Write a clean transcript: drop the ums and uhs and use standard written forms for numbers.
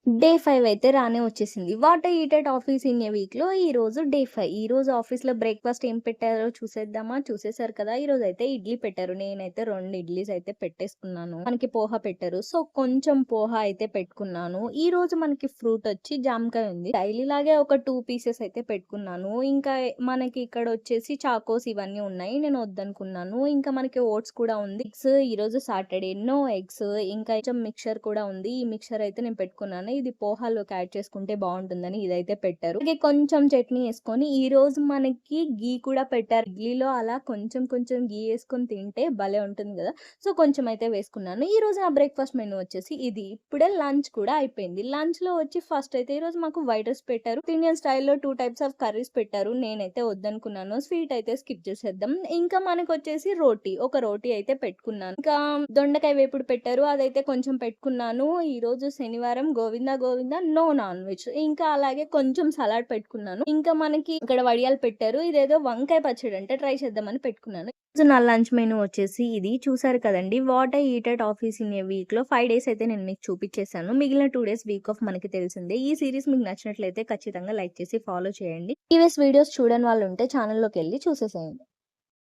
Day 5 అయితే రానే వచ్చేసింది. What I eat at office in a వీక్‌లో ఈరోజు డే 5. ఈరోజు ఆఫీస్‌లో బ్రేక్‌ఫాస్ట్ ఏం పెట్టారో చూసేద్దామా? చూసేసారు కదా! ఈరోజైతే ఇడ్లీ పెట్టారు. నేనైతే 2 ఇడ్లీస్ అయితే పెట్టేసుకున్నాను. మనకి పోహ పెట్టారు. సో, కొంచెం పోహ అయితే పెట్టుకున్నాను. ఈరోజు మనకి ఫ్రూట్ వచ్చి జామకాయ ఉంది. డైలీలాగే ఒక 2 పీసెస్ అయితే పెట్టుకున్నాను. ఇంకా మనకి ఇక్కడొచ్చేసి చాకోస్ ఇవన్నీ ఉన్నాయి. నేను వద్దనుకున్నాను. ఇంకా మనకి ఓట్స్ కూడా ఉంది. ఎగ్స్ ఈరోజు సాటర్‌డే. No eggs. ఇంకా కొంచెం మిక్స్చర్ కూడా ఉంది. ఈ మిక్స్చర్ అయితే నేను పెట్టుకున్నాను. ఇది పోహాలోకి యాడ్ చేసుకుంటే బావుంటుందని ఇదైతే పెట్టారు. అలాగే కొంచెం చట్నీ యేసుకొని ఈరోజు మనకి ఘీ కూడా పెట్టారు. ఇడ్లీలో అలా కొంచెం కొంచెం ఘీ యేసుకొని తింటే భలే ఉంటుంది గదా! సో, కొంచెం అయితే వేసుకున్నాను. ఈరోజు నా బ్రేక్‌ఫాస్ట్ మెనూ వచ్చేసి ఇది. ఇప్పుడే లంచ్ కూడా అయిపోయింది. లంచ్‌లో వచ్చి ఫస్ట్ అయితే ఈరోజు మాకు వైట్ రైస్ పెట్టారు. ఇండియన్ స్టైల్‌లో 2 టైప్స్ ఆఫ్ కర్రీస్ పెట్టారు. నేనైతే వద్దనుకున్నాను. స్వీట్ అయితే స్కిప్ చేసేద్దాం. ఇంకా మనకొచ్చేసి రోటీ. ఒక రోటీ అయితే పెట్టుకున్నాను. ఇంకా దొండకాయ వేపుడు పెట్టారు. అదైతే కొంచెం పెట్టుకున్నాను. ఈరోజు శనివారం Govinda Govinda no non veg. ఇంకా అలాగే కొంచెం సలాడ్ పెట్టుకున్నాను. ఇంకా మనకి ఇక్కడ వడియాలు పెట్టారు. ఇదేదో వంకాయ పచ్చడి అంటే ట్రై చేద్దామని పెట్టుకున్నాను. ఈరోజు నా లంచ్ మెనూ వచ్చేసి ఇది. చూసారు కదండీ! What I eat at office in a వీక్‌లో 5 డేస్ అయితే నేను మీకు చూపించేసాను. మిగిలిన 2 డేస్ వీక్ ఆఫ్ మనకి తెలిసిందే. ఈ సీరీస్ మీకు నచ్చినట్లయితే ఖచ్చితంగా లైక్ చేసి ఫాలో చేయండి. ప్రీవియస్ వీడియోస్ చూడని వాళ్ళు ఉంటే ఛానల్‌లోకెళ్ళి చూసేసేయండి.